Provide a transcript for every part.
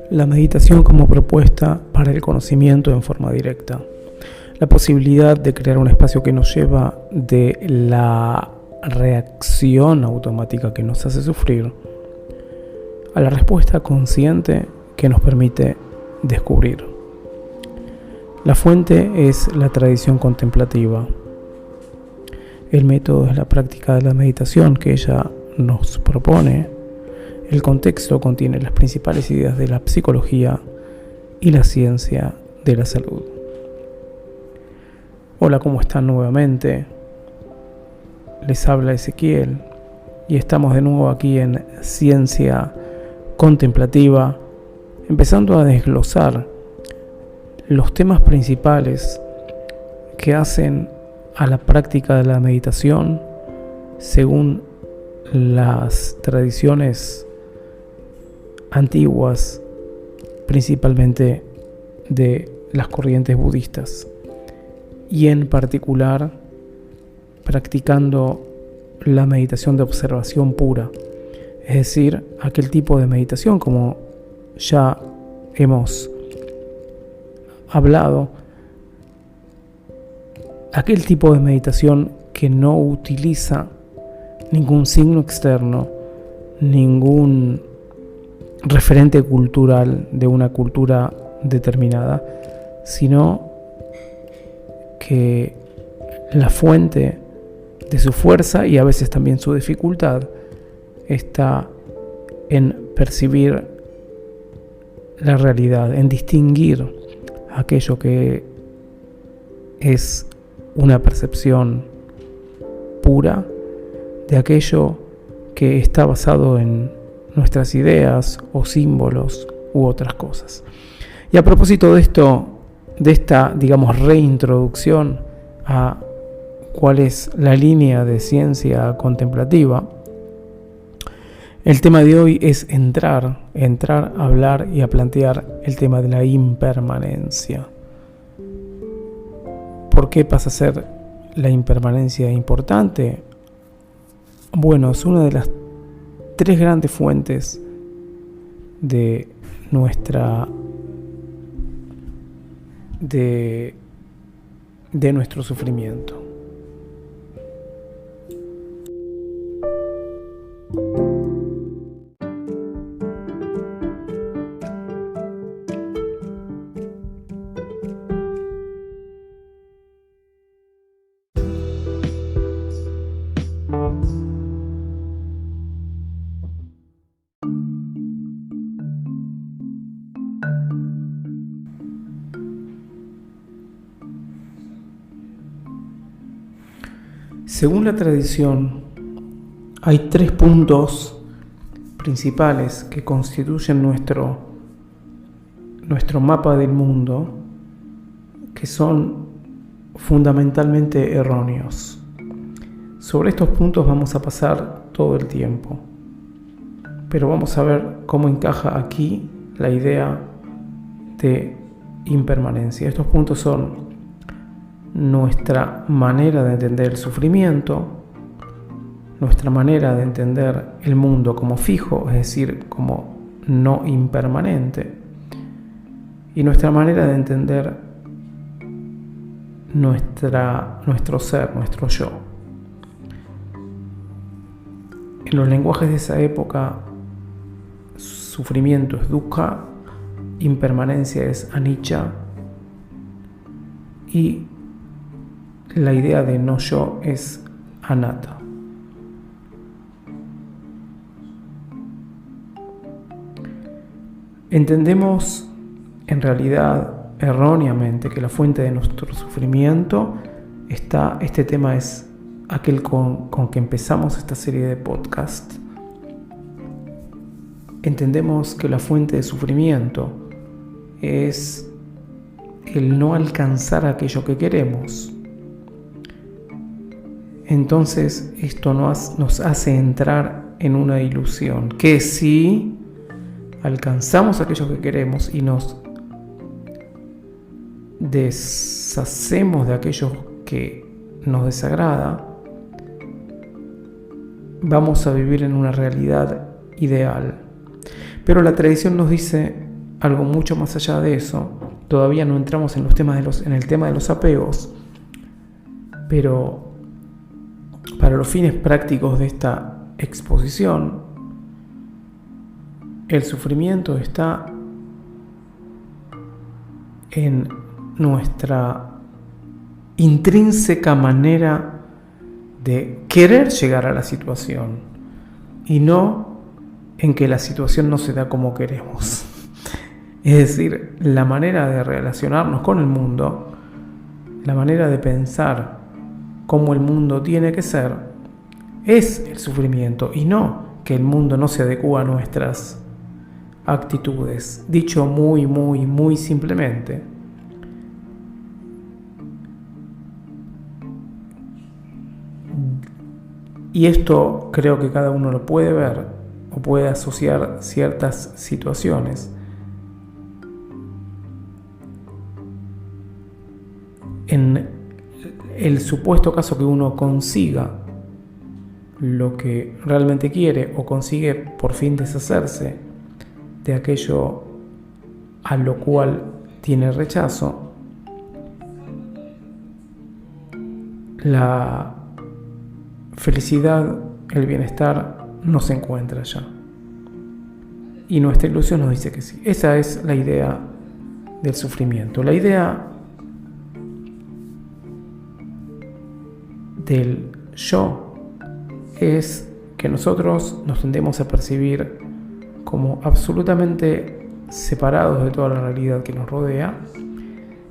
La meditación como propuesta para el conocimiento en forma directa. La posibilidad de crear un espacio que nos lleva de la reacción automática que nos hace sufrir a la respuesta consciente que nos permite descubrir. La fuente es la tradición contemplativa. El método es la práctica de la meditación que ella nos propone. El contexto contiene las principales ideas de la psicología y la ciencia de la salud. Hola, ¿cómo están nuevamente? Les habla Ezequiel y estamos de nuevo aquí en Ciencia Contemplativa, empezando a desglosar los temas principales que hacen a la práctica de la meditación según las tradiciones antiguas, principalmente de las corrientes budistas, y en particular practicando la meditación de observación pura, es decir, aquel tipo de meditación, como ya hemos hablado, aquel tipo de meditación que no utiliza ningún signo externo, ningún referente cultural de una cultura determinada, sino que la fuente de su fuerza y a veces también su dificultad está en percibir la realidad, en distinguir aquello que es una percepción pura de aquello que está basado en nuestras ideas o símbolos u otras cosas. Y a propósito de esto, de esta, reintroducción a cuál es la línea de ciencia contemplativa, el tema de hoy es entrar a hablar y a plantear el tema de la impermanencia. ¿Por qué pasa a ser la impermanencia importante? Bueno, es una de las tres grandes fuentes de nuestro sufrimiento. Según la tradición, hay tres puntos principales que constituyen nuestro mapa del mundo, que son fundamentalmente erróneos. Sobre estos puntos vamos a pasar todo el tiempo, pero vamos a ver cómo encaja aquí la idea de impermanencia. Estos puntos son nuestra manera de entender el sufrimiento, nuestra manera de entender el mundo como fijo, es decir, como no impermanente, y nuestra manera de entender nuestro ser, nuestro yo. En los lenguajes de esa época, sufrimiento es dukkha, impermanencia es anicca, y la idea de no yo es anatta. Entendemos en realidad erróneamente que la fuente de nuestro sufrimiento este tema es aquel con que empezamos esta serie de podcast. Entendemos que la fuente de sufrimiento es el no alcanzar aquello que queremos. Entonces esto nos hace entrar en una ilusión, que si alcanzamos aquello que queremos y nos deshacemos de aquello que nos desagrada, vamos a vivir en una realidad ideal. Pero la tradición nos dice algo mucho más allá de eso. Todavía no entramos en el tema de los apegos, pero para los fines prácticos de esta exposición, el sufrimiento está en nuestra intrínseca manera de querer llegar a la situación y no en que la situación no se da como queremos. Es decir, la manera de relacionarnos con el mundo, la manera de pensar cómo el mundo tiene que ser, es el sufrimiento y no que el mundo no se adecúa a nuestras actitudes. Dicho muy simplemente, y esto creo que cada uno lo puede ver o puede asociar ciertas situaciones. En el supuesto caso que uno consiga lo que realmente quiere o consigue por fin deshacerse de aquello a lo cual tiene rechazo, la felicidad, el bienestar no se encuentra allá. Y nuestra ilusión nos dice que sí. Esa es la idea del sufrimiento. La idea del yo es que nosotros nos tendemos a percibir como absolutamente separados de toda la realidad que nos rodea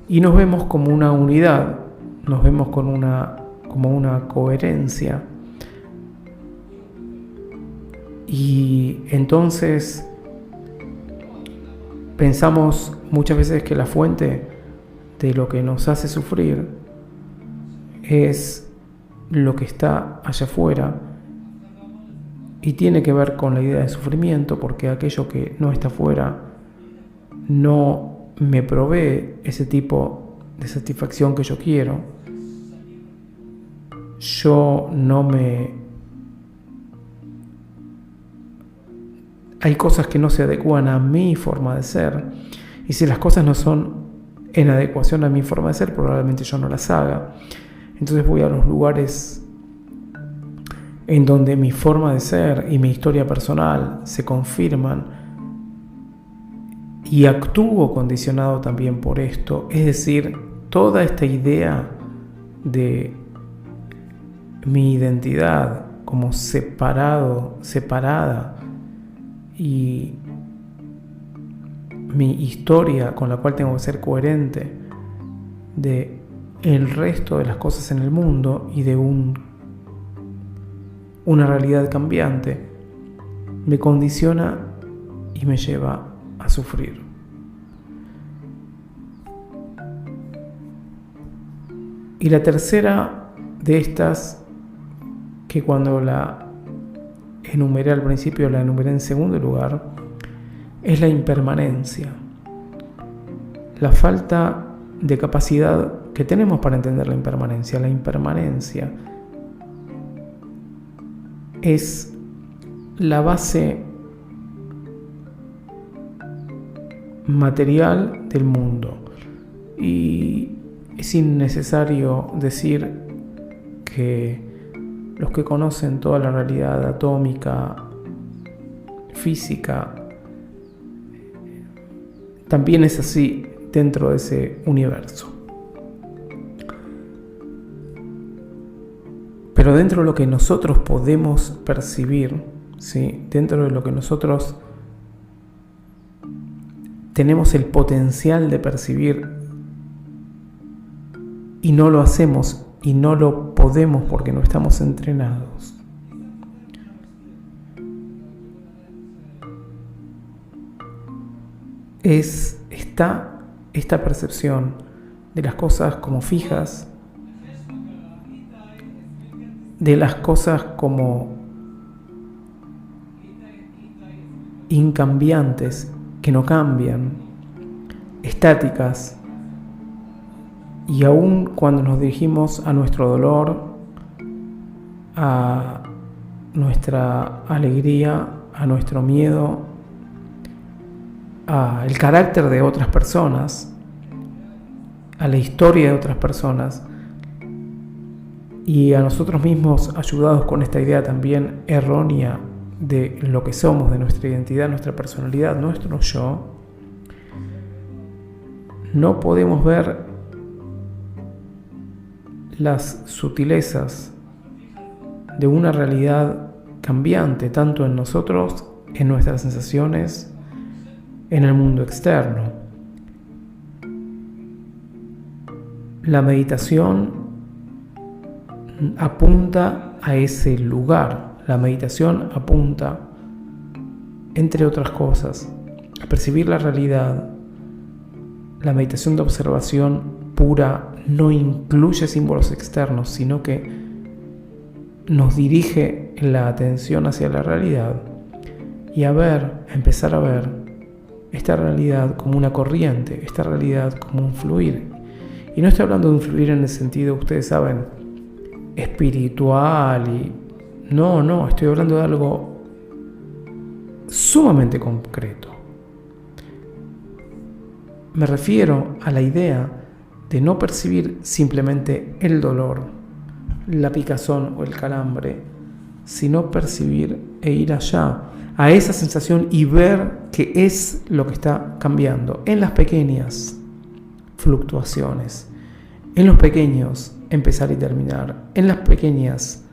y nos vemos como una unidad, nos vemos como una coherencia. Y entonces pensamos muchas veces que la fuente de lo que nos hace sufrir es lo que está allá afuera y tiene que ver con la idea de sufrimiento, porque aquello que no está afuera no me provee ese tipo de satisfacción que yo quiero. Hay cosas que no se adecúan a mi forma de ser, y si las cosas no son en adecuación a mi forma de ser, probablemente yo no las haga. Entonces voy a los lugares en donde mi forma de ser y mi historia personal se confirman y actúo condicionado también por esto. Es decir, toda esta idea de mi identidad como separada y mi historia con la cual tengo que ser coherente de el resto de las cosas en el mundo y de una realidad cambiante, me condiciona y me lleva a sufrir. Y la tercera de estas, que cuando la enumeré al principio, la enumeré en segundo lugar, es la impermanencia. La falta de capacidad que tenemos para entender la impermanencia. La impermanencia es la base material del mundo. Y es innecesario decir que los que conocen toda la realidad atómica, física, también es así dentro de ese universo. Pero dentro de lo que nosotros podemos percibir, ¿sí? Dentro de lo que nosotros tenemos el potencial de percibir y no lo hacemos y no lo podemos porque no estamos entrenados. Está esta percepción de las cosas como fijas, de las cosas como incambiantes, que no cambian, estáticas. Y aún cuando nos dirigimos a nuestro dolor, a nuestra alegría, a nuestro miedo, al carácter de otras personas, a la historia de otras personas y a nosotros mismos, ayudados con esta idea también errónea de lo que somos, de nuestra identidad, nuestra personalidad, nuestro yo, no podemos ver las sutilezas de una realidad cambiante, tanto en nosotros, en nuestras sensaciones, en el mundo externo. La meditación apunta a ese lugar. La meditación apunta, entre otras cosas, a percibir la realidad. La meditación de observación pura no incluye símbolos externos, sino que nos dirige la atención hacia la realidad y empezar a ver esta realidad como una corriente, esta realidad como un fluir. Y no estoy hablando de un fluir en el sentido, ustedes saben, espiritual no, estoy hablando de algo sumamente concreto. Me refiero a la idea de no percibir simplemente el dolor, la picazón o el calambre, sino percibir e ir allá, a esa sensación y ver qué es lo que está cambiando en las pequeñas fluctuaciones, en los pequeños empezar y terminar, en las pequeñas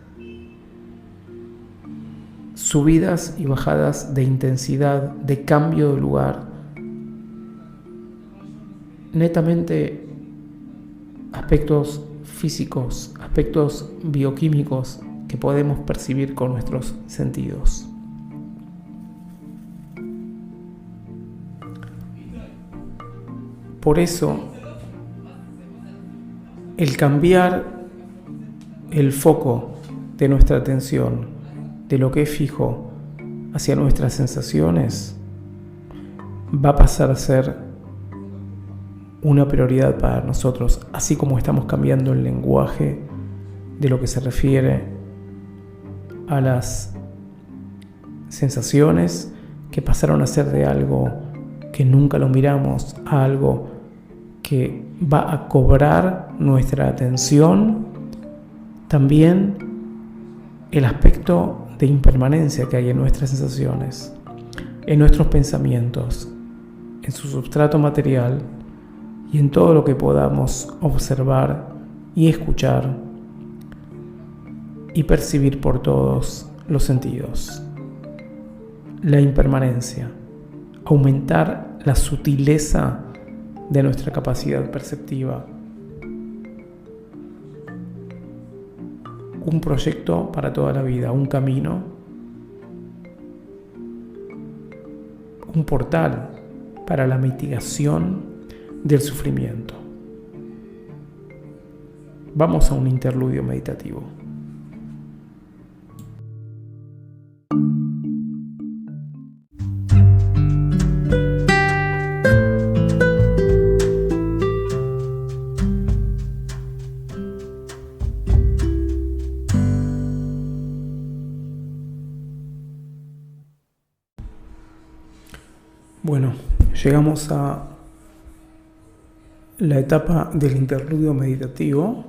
subidas y bajadas de intensidad, de cambio de lugar, netamente aspectos físicos, aspectos bioquímicos que podemos percibir con nuestros sentidos. Por eso, el cambiar el foco de nuestra atención, de lo que es fijo, hacia nuestras sensaciones, va a pasar a ser una prioridad para nosotros, así como estamos cambiando el lenguaje de lo que se refiere a las sensaciones que pasaron a ser de algo que nunca lo miramos a algo que va a cobrar nuestra atención. También el aspecto de impermanencia que hay en nuestras sensaciones, en nuestros pensamientos, en su sustrato material y en todo lo que podamos observar y escuchar y percibir por todos los sentidos. La impermanencia, aumentar la sutileza de nuestra capacidad perceptiva. Un proyecto para toda la vida, un camino, un portal para la mitigación del sufrimiento. Vamos a un interludio meditativo. Bueno, llegamos a la etapa del interludio meditativo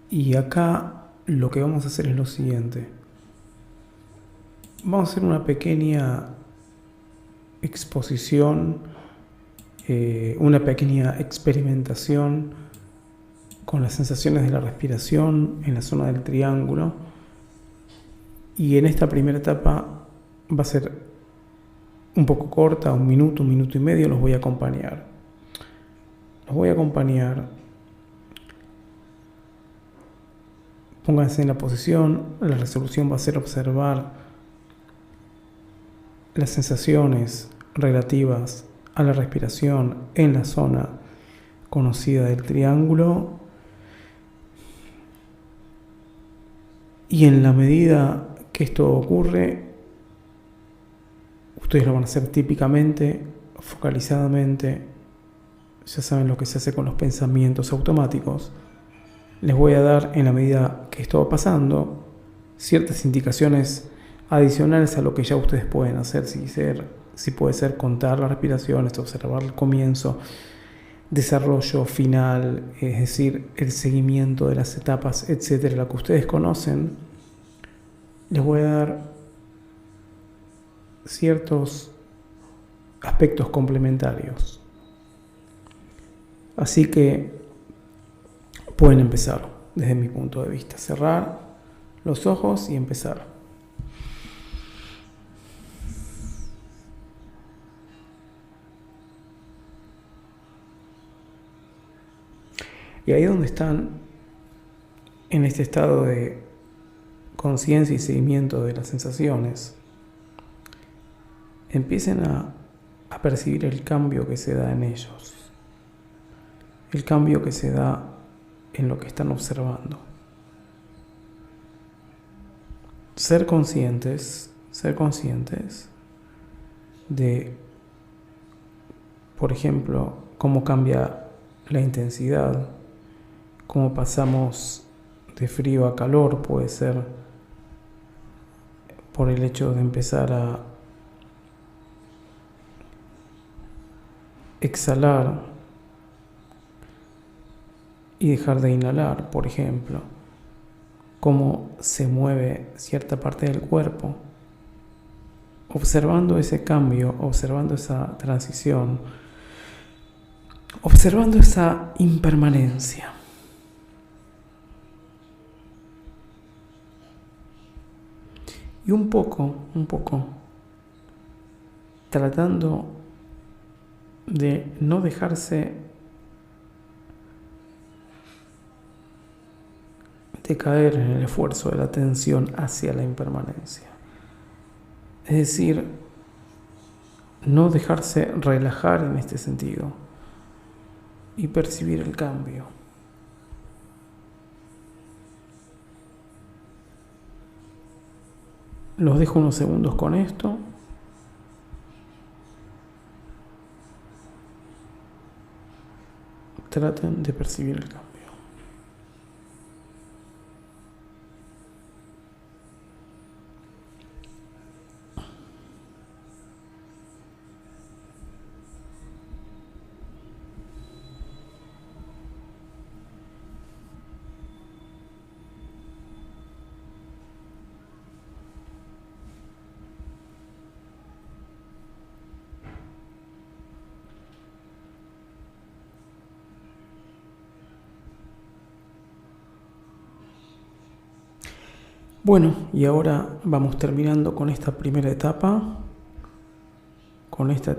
y acá lo que vamos a hacer es lo siguiente. Vamos a hacer una pequeña exposición, una pequeña experimentación con las sensaciones de la respiración en la zona del triángulo, y en esta primera etapa va a ser un poco corta, un minuto y medio. Los voy a acompañar. Pónganse en la posición. La resolución va a ser observar las sensaciones relativas a la respiración en la zona conocida del triángulo. Y en la medida que esto ocurre, ustedes lo van a hacer típicamente, focalizadamente. Ya saben lo que se hace con los pensamientos automáticos. Les voy a dar, en la medida que esto va pasando, ciertas indicaciones adicionales a lo que ya ustedes pueden hacer si puede ser contar las respiraciones, observar el comienzo, desarrollo final, es decir, el seguimiento de las etapas, etcétera, lo que ustedes conocen, les voy a dar ciertos aspectos complementarios. Así que pueden empezar desde mi punto de vista. Cerrar los ojos y empezar. Y ahí donde están, en este estado de conciencia y seguimiento de las sensaciones, empiecen a percibir el cambio que se da en ellos, el cambio que se da en lo que están observando. Ser conscientes de, por ejemplo, cómo cambia la intensidad, cómo pasamos de frío a calor, puede ser por el hecho de empezar a exhalar y dejar de inhalar, por ejemplo, cómo se mueve cierta parte del cuerpo, observando ese cambio, observando esa transición, observando esa impermanencia. Y un poco, tratando de no dejarse de caer en el esfuerzo de la atención hacia la impermanencia. Es decir, no dejarse relajar en este sentido y percibir el cambio. Los dejo unos segundos con esto. Traten de percibir el cambio. Bueno, y ahora vamos terminando con esta primera etapa, con este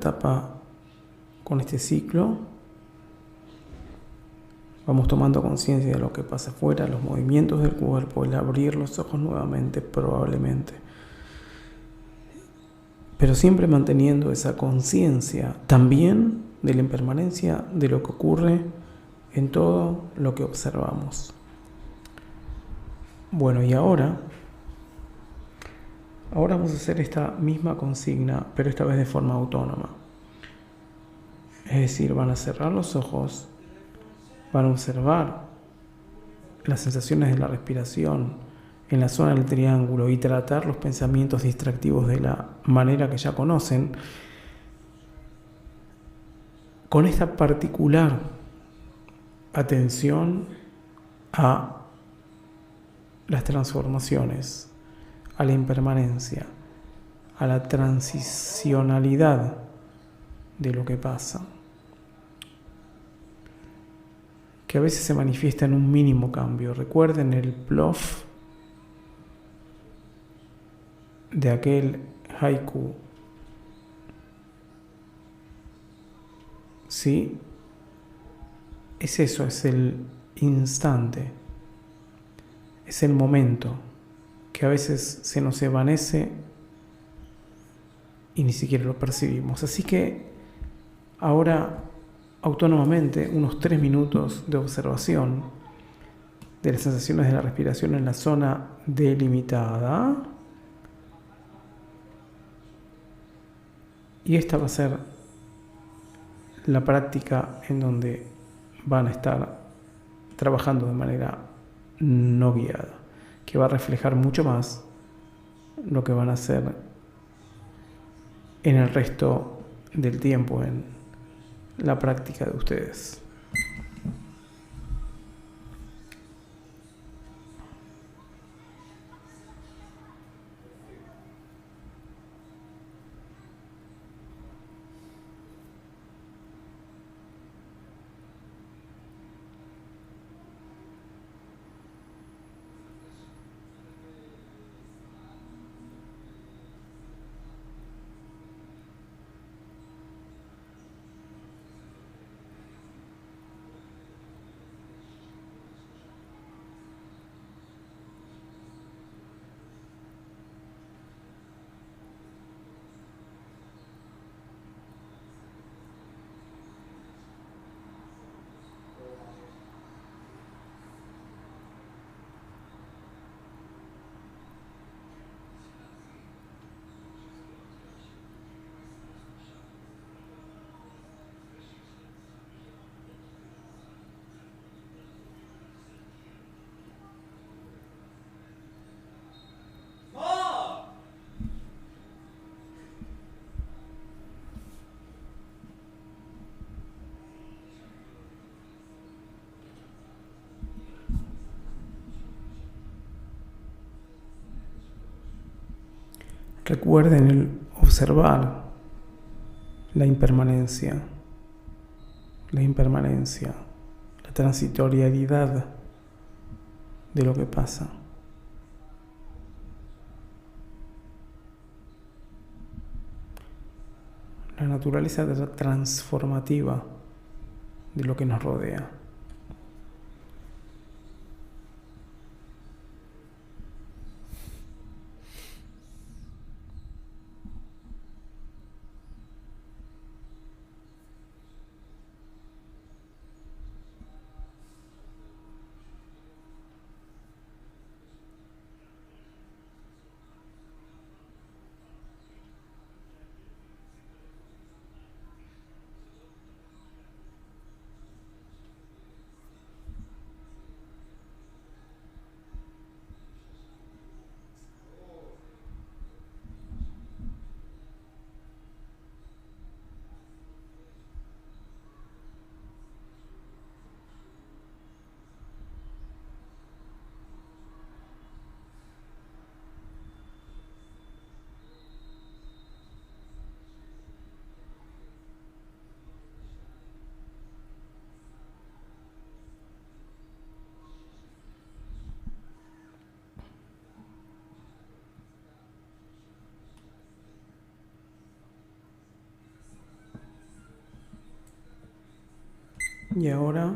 ciclo. Vamos tomando conciencia de lo que pasa afuera, los movimientos del cuerpo, el abrir los ojos nuevamente, probablemente. Pero siempre manteniendo esa conciencia también de la impermanencia de lo que ocurre en todo lo que observamos. Bueno, y ahora vamos a hacer esta misma consigna, pero esta vez de forma autónoma. Es decir, van a cerrar los ojos, van a observar las sensaciones de la respiración en la zona del triángulo y tratar los pensamientos distractivos de la manera que ya conocen, con esta particular atención a las transformaciones, a la impermanencia, a la transicionalidad de lo que pasa, que a veces se manifiesta en un mínimo cambio. Recuerden el plof de aquel haiku. ¿Sí? Es eso, es el instante, es el momento que a veces se nos evanece y ni siquiera lo percibimos. Así que ahora, autónomamente, unos 3 minutos de observación de las sensaciones de la respiración en la zona delimitada. Y esta va a ser la práctica en donde van a estar trabajando de manera no guiada, que va a reflejar mucho más lo que van a hacer en el resto del tiempo, en la práctica de ustedes. Recuerden el observar la impermanencia, la transitoriedad de lo que pasa. La naturaleza transformativa de lo que nos rodea. Y ahora,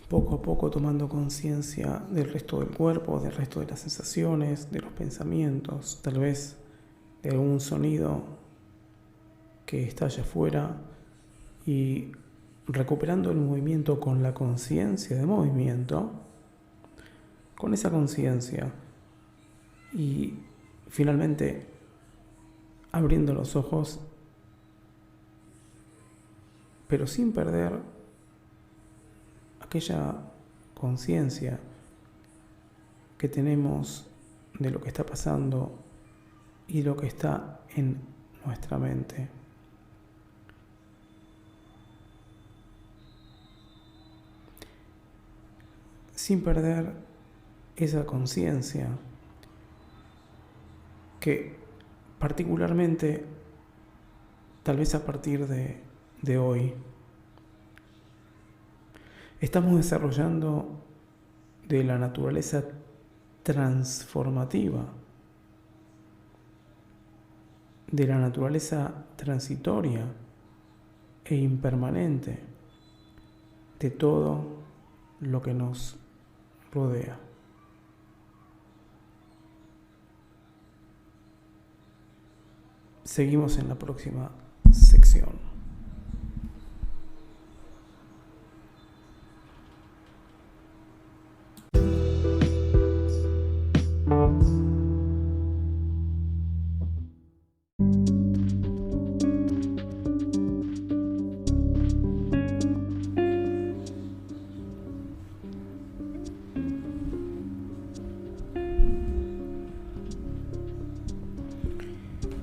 poco a poco, tomando conciencia del resto del cuerpo, del resto de las sensaciones, de los pensamientos, tal vez de algún sonido que está allá afuera, y recuperando el movimiento con la conciencia de movimiento, con esa conciencia, y finalmente abriendo los ojos, pero sin perder aquella conciencia que tenemos de lo que está pasando y lo que está en nuestra mente. Sin perder esa conciencia que particularmente, tal vez a partir de hoy, estamos desarrollando de la naturaleza transformativa, de la naturaleza transitoria e impermanente de todo lo que nos rodea. Seguimos en la próxima sección.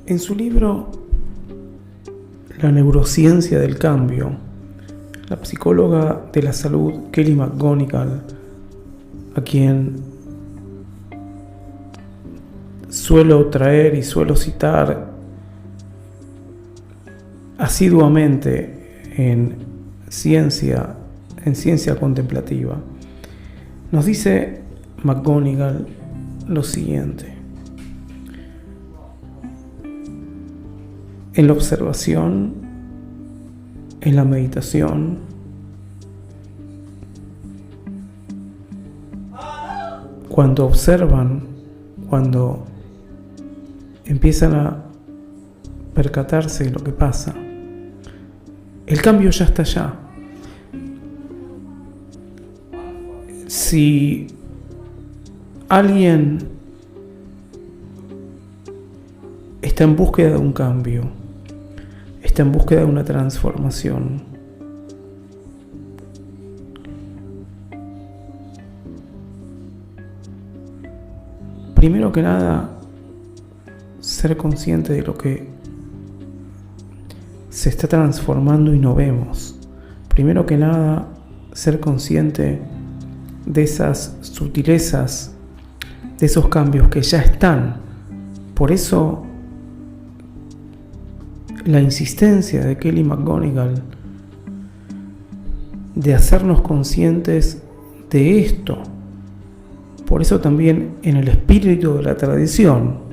En su libro La neurociencia del cambio, la psicóloga de la salud Kelly McGonigal, a quien suelo traer y suelo citar asiduamente en ciencia contemplativa, nos dice McGonigal lo siguiente: en la observación, en la meditación, cuando observan, cuando empiezan a percatarse de lo que pasa, el cambio ya está allá. Si alguien está en búsqueda de un cambio, está en búsqueda de una transformación, primero que nada, ser consciente de lo que se está transformando y no vemos. Primero que nada, ser consciente de esas sutilezas, de esos cambios que ya están. Por eso, la insistencia de Kelly McGonigal de hacernos conscientes de esto. Por eso también en el espíritu de la tradición,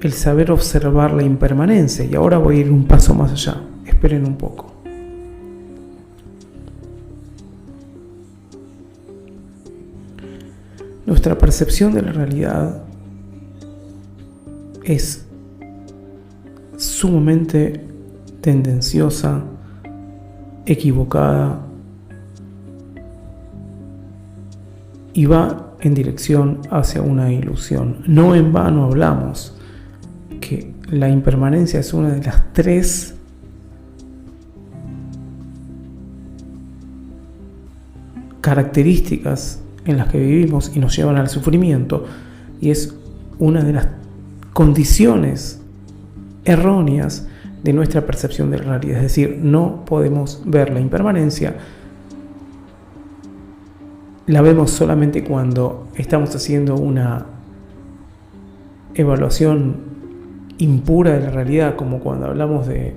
el saber observar la impermanencia. Y ahora voy a ir un paso más allá. Esperen un poco. Nuestra percepción de la realidad es sumamente tendenciosa, equivocada y va en dirección hacia una ilusión. No en vano hablamos que la impermanencia es una de las 3 características en las que vivimos y nos llevan al sufrimiento, y es una de las condiciones erróneas de nuestra percepción de la realidad. Es decir, no podemos ver la impermanencia, la vemos solamente cuando estamos haciendo una evaluación impura de la realidad, como cuando hablamos de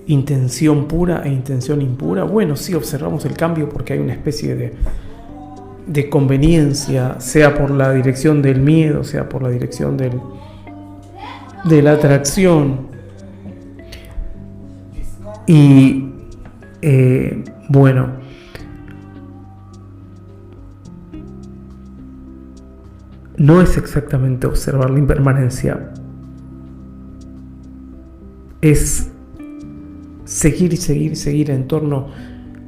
intención pura e intención impura. Bueno, sí observamos el cambio porque hay una especie de conveniencia, sea por la dirección del miedo, sea por la dirección de la atracción. Y bueno, no es exactamente observar la impermanencia, es seguir en torno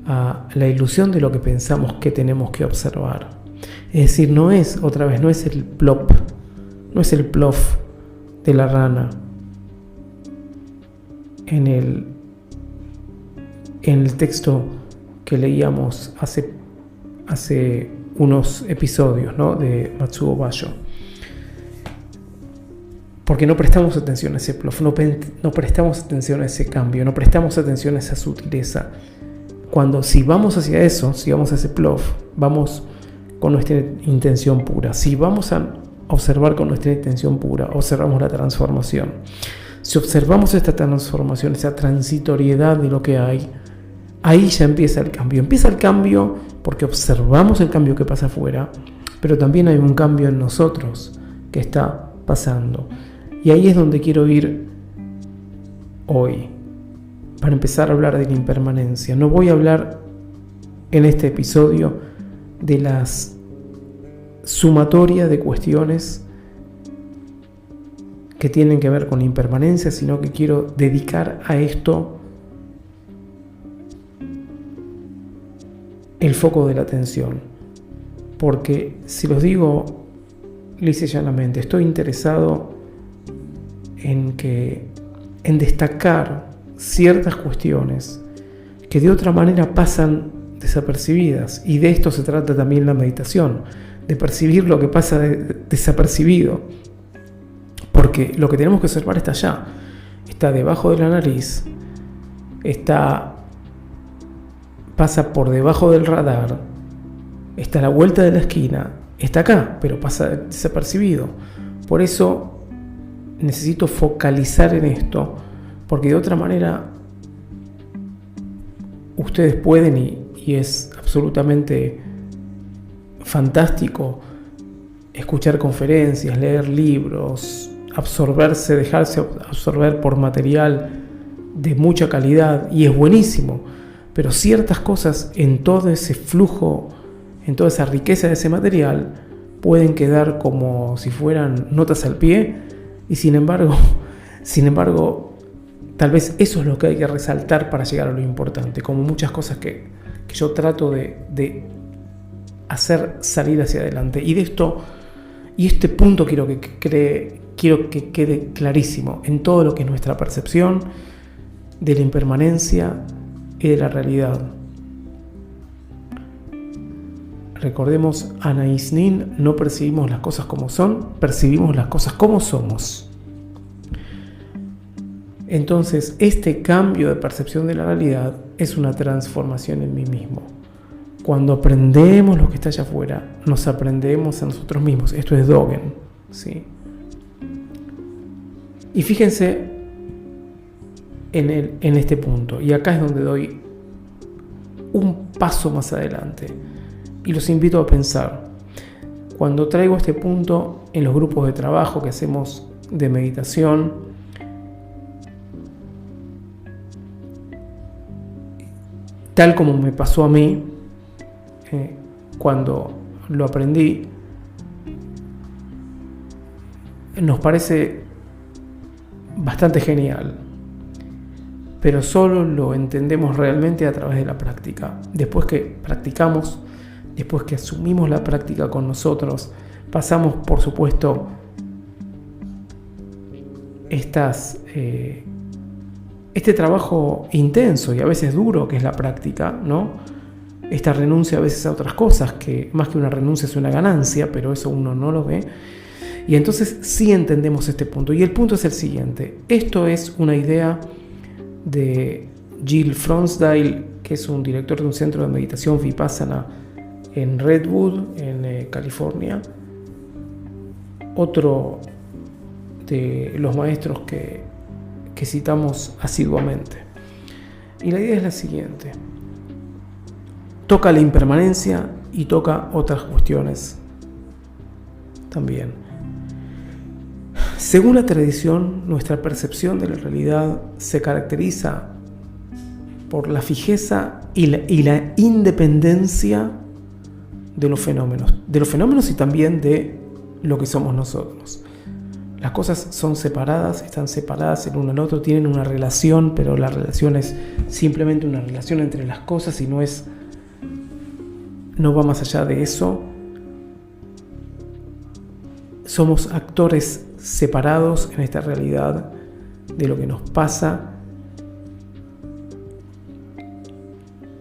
a la ilusión de lo que pensamos que tenemos que observar. Es decir, no es el plop, no es el plof de la rana en el texto que leíamos hace unos episodios, ¿no?, de Matsuo Basho. Porque no prestamos atención a ese plof, no prestamos atención a ese cambio, no prestamos atención a esa sutileza. Si vamos hacia eso, si vamos a ese plof, vamos con nuestra intención pura. Si vamos a observar con nuestra intención pura, observamos la transformación. Si observamos esta transformación, esa transitoriedad de lo que hay, ahí ya empieza el cambio. Empieza el cambio porque observamos el cambio que pasa afuera, pero también hay un cambio en nosotros que está pasando. Y ahí es donde quiero ir hoy, para empezar a hablar de la impermanencia. No voy a hablar en este episodio de las sumatoria de cuestiones que tienen que ver con la impermanencia, sino que quiero dedicar a esto el foco de la atención. Porque si los digo lisa y llanamente, estoy interesado en destacar ciertas cuestiones que de otra manera pasan desapercibidas, y de esto se trata también la meditación, de percibir lo que pasa desapercibido. Porque lo que tenemos que observar está allá. Está debajo de la nariz, pasa por debajo del radar, está a la vuelta de la esquina, está acá, pero pasa desapercibido. Por eso necesito focalizar en esto, porque de otra manera ustedes pueden, y es absolutamente fantástico, escuchar conferencias, leer libros, dejarse absorber por material de mucha calidad, y es buenísimo, pero ciertas cosas en todo ese flujo, en toda esa riqueza de ese material, pueden quedar como si fueran notas al pie, y sin embargo, tal vez eso es lo que hay que resaltar para llegar a lo importante, como muchas cosas que yo trato de hacer salir hacia adelante. Y de esto, y este punto quiero que quede clarísimo en todo lo que es nuestra percepción de la impermanencia y de la realidad. Recordemos, Anais Nin, no percibimos las cosas como son, percibimos las cosas como somos. Entonces, este cambio de percepción de la realidad es una transformación en mí mismo. Cuando aprendemos lo que está allá afuera, nos aprendemos a nosotros mismos. Esto es Dogen, ¿sí? Y fíjense en este punto. Y acá es donde doy un paso más adelante. Y los invito a pensar. Cuando traigo este punto en los grupos de trabajo que hacemos de meditación, tal como me pasó a mí cuando lo aprendí, nos parece bastante genial, pero solo lo entendemos realmente a través de la práctica. Después que practicamos, después que asumimos la práctica con nosotros, pasamos, por supuesto, este trabajo intenso y a veces duro que es la práctica, ¿no? Esta renuncia a veces a otras cosas, que más que una renuncia es una ganancia, pero eso uno no lo ve. Y entonces sí entendemos este punto. Y el punto es el siguiente. Esto es una idea de Jill Fronsdale, que es un director de un centro de meditación Vipassana en Redwood, en California. Otro de los maestros que citamos asiduamente. Y la idea es la siguiente. Toca la impermanencia y toca otras cuestiones también. Según la tradición, nuestra percepción de la realidad se caracteriza por la fijeza y la independencia de los fenómenos y también de lo que somos nosotros. Las cosas son separadas, están separadas el uno al otro, tienen una relación, pero la relación es simplemente una relación entre las cosas y no va más allá de eso. Somos actores separados en esta realidad de lo que nos pasa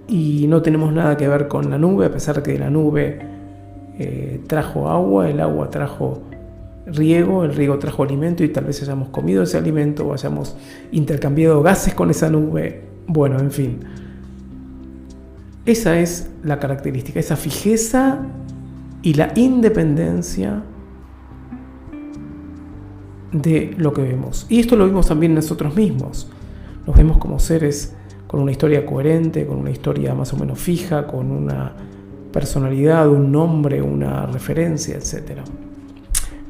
y no tenemos nada que ver con la nube, a pesar de que la nube trajo agua, el agua trajo riego, el riego trajo alimento y tal vez hayamos comido ese alimento o hayamos intercambiado gases con esa nube. Bueno, en fin. Esa es la característica, esa fijeza y la independencia de lo que vemos. Y esto lo vemos también nosotros mismos. Nos vemos como seres con una historia coherente, con una historia más o menos fija, con una personalidad, un nombre, una referencia, etc.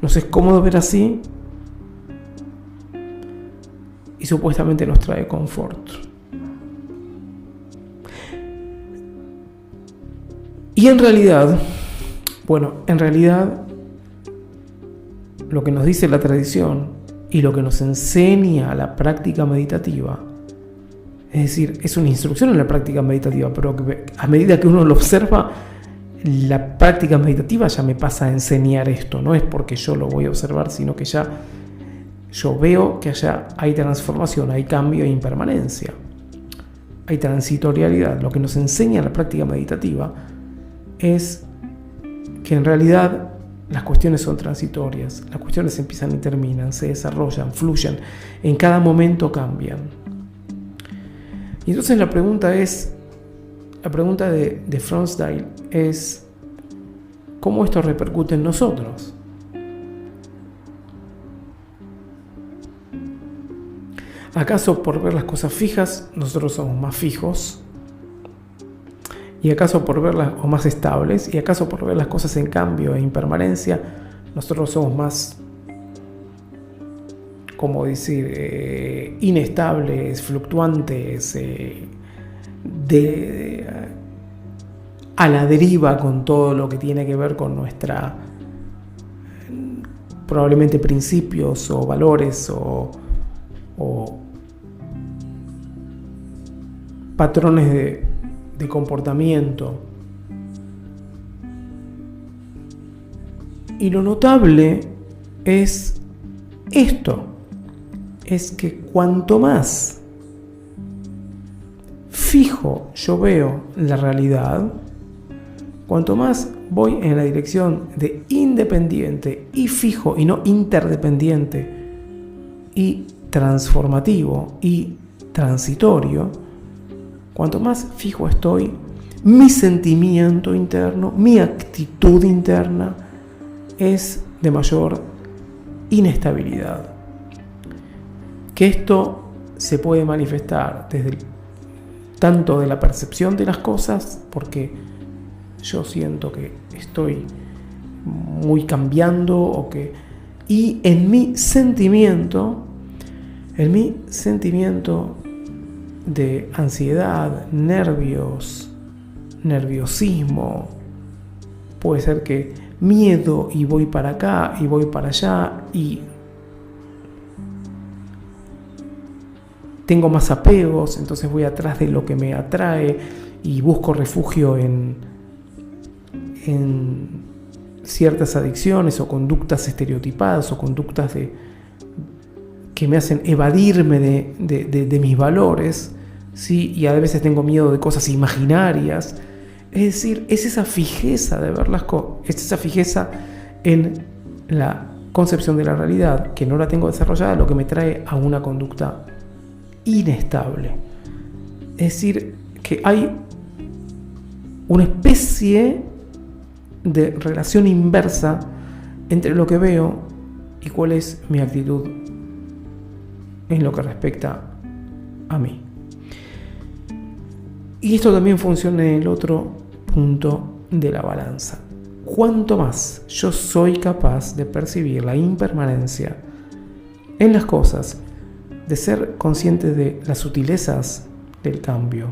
Nos es cómodo ver así y supuestamente nos trae confort. Y en realidad, lo que nos dice la tradición y lo que nos enseña la práctica meditativa, es decir, es una instrucción en la práctica meditativa, pero que a medida que uno lo observa, la práctica meditativa ya me pasa a enseñar esto. No es porque yo lo voy a observar, sino que ya yo veo que allá hay transformación, hay cambio e impermanencia, hay transitorialidad. Lo que nos enseña la práctica meditativa es que en realidad las cuestiones son transitorias, las cuestiones empiezan y terminan, se desarrollan, fluyen, en cada momento cambian. Y entonces la pregunta de Fronsdal es, ¿cómo esto repercute en nosotros? ¿Acaso por ver las cosas fijas nosotros somos más fijos? ¿Y acaso por verlas o más estables? ¿Y acaso por ver las cosas en cambio e impermanencia nosotros somos más, como decir, inestables, fluctuantes, a la deriva con todo lo que tiene que ver con nuestra, probablemente principios o valores o patrones de comportamiento? Y lo notable es esto, es que cuanto más fijo yo veo la realidad, cuanto más voy en la dirección de independiente y fijo y no interdependiente y transformativo y transitorio, cuanto más fijo estoy, mi sentimiento interno, mi actitud interna es de mayor inestabilidad. Que esto se puede manifestar desde tanto de la percepción de las cosas, porque yo siento que estoy muy cambiando, y en mi sentimiento de ansiedad, nerviosismo, puede ser que miedo y voy para acá y voy para allá y tengo más apegos, entonces voy atrás de lo que me atrae y busco refugio en ciertas adicciones o conductas estereotipadas o conductas que me hacen evadirme de mis valores, ¿sí? Y a veces tengo miedo de cosas imaginarias. Es decir, es esa fijeza de ver las cosas, es esa fijeza en la concepción de la realidad que no la tengo desarrollada, lo que me trae a una conducta inestable. Es decir, que hay una especie de relación inversa entre lo que veo y cuál es mi actitud en lo que respecta a mí. Y esto también funciona en el otro punto de la balanza. Cuanto más yo soy capaz de percibir la impermanencia en las cosas, de ser consciente de las sutilezas del cambio,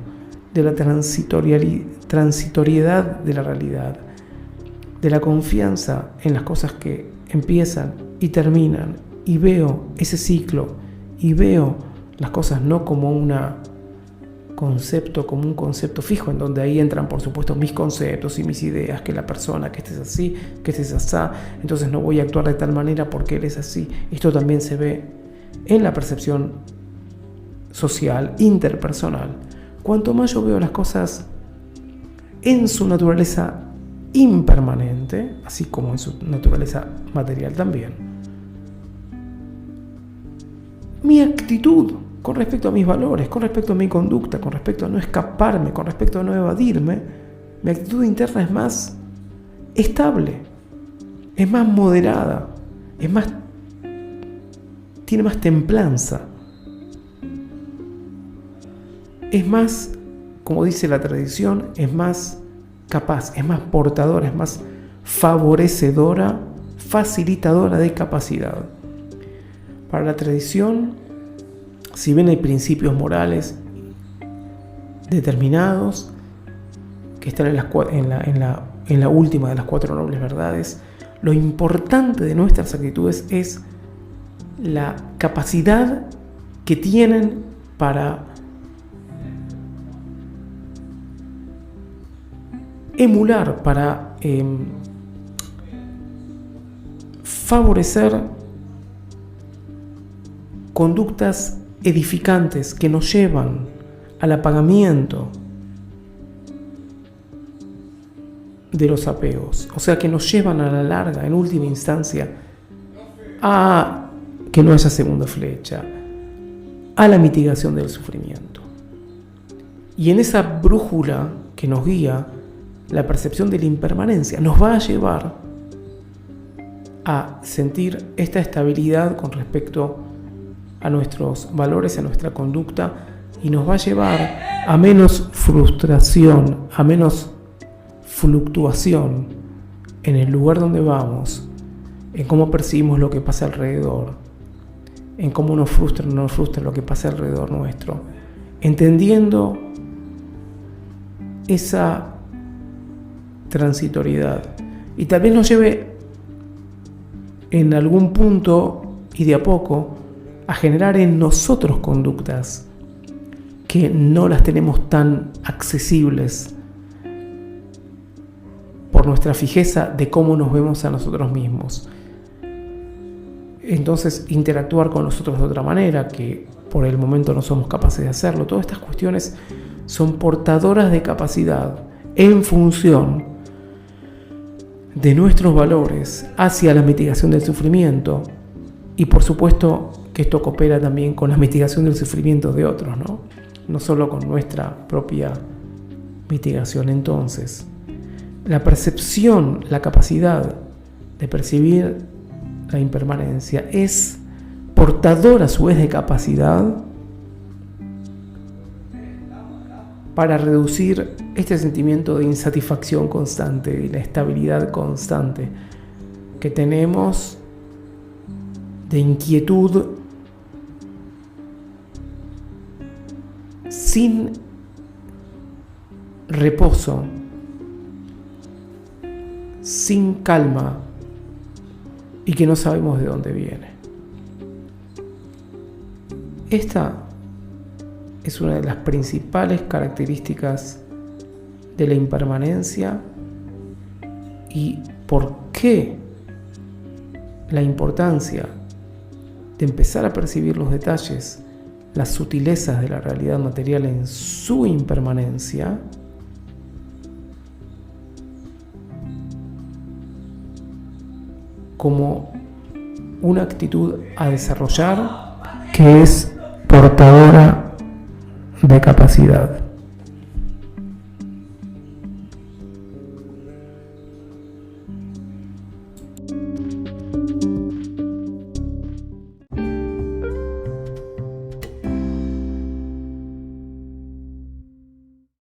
de la transitoriedad de la realidad, de la confianza en las cosas que empiezan y terminan, y veo ese ciclo, y veo las cosas no como un concepto fijo, en donde ahí entran por supuesto mis conceptos y mis ideas, que la persona, que este es así, que este es asá, entonces no voy a actuar de tal manera porque él es así. Esto también se ve en la percepción social, interpersonal. Cuanto más yo veo las cosas en su naturaleza impermanente, así como en su naturaleza material también, mi actitud con respecto a mis valores, con respecto a mi conducta, con respecto a no escaparme, con respecto a no evadirme, mi actitud interna es más estable, es más moderada, tiene más templanza, es más, como dice la tradición, es más capaz, es más portadora, es más favorecedora, facilitadora de capacidad. Para la tradición, si bien hay principios morales determinados que están en la última de las 4 nobles verdades, lo importante de nuestras actitudes es la capacidad que tienen para emular, para favorecer conductas edificantes que nos llevan al apagamiento de los apegos, o sea que nos llevan a la larga, en última instancia, a que no haya segunda flecha, a la mitigación del sufrimiento. Y en esa brújula que nos guía, la percepción de la impermanencia nos va a llevar a sentir esta estabilidad con respecto a nuestros valores, a nuestra conducta, y nos va a llevar a menos frustración, a menos fluctuación en el lugar donde vamos, en cómo percibimos lo que pasa alrededor, en cómo nos frustra o no nos frustra lo que pasa alrededor nuestro, entendiendo esa transitoriedad, y tal vez nos lleve en algún punto y de a poco a generar en nosotros conductas que no las tenemos tan accesibles por nuestra fijeza de cómo nos vemos a nosotros mismos. Entonces, interactuar con nosotros de otra manera, que por el momento no somos capaces de hacerlo. Todas estas cuestiones son portadoras de capacidad en función de nuestros valores hacia la mitigación del sufrimiento, y por supuesto que esto coopera también con la mitigación del sufrimiento de otros, no solo con nuestra propia mitigación. Entonces, la percepción, la capacidad de percibir la impermanencia es portadora a su vez de capacidad para reducir este sentimiento de insatisfacción constante, de la estabilidad constante que tenemos, de inquietud sin reposo, sin calma, y que no sabemos de dónde viene. Esta es una de las principales características de la impermanencia, y por qué la importancia de empezar a percibir los detalles, las sutilezas de la realidad material en su impermanencia, como una actitud a desarrollar que es portadora de capacidad.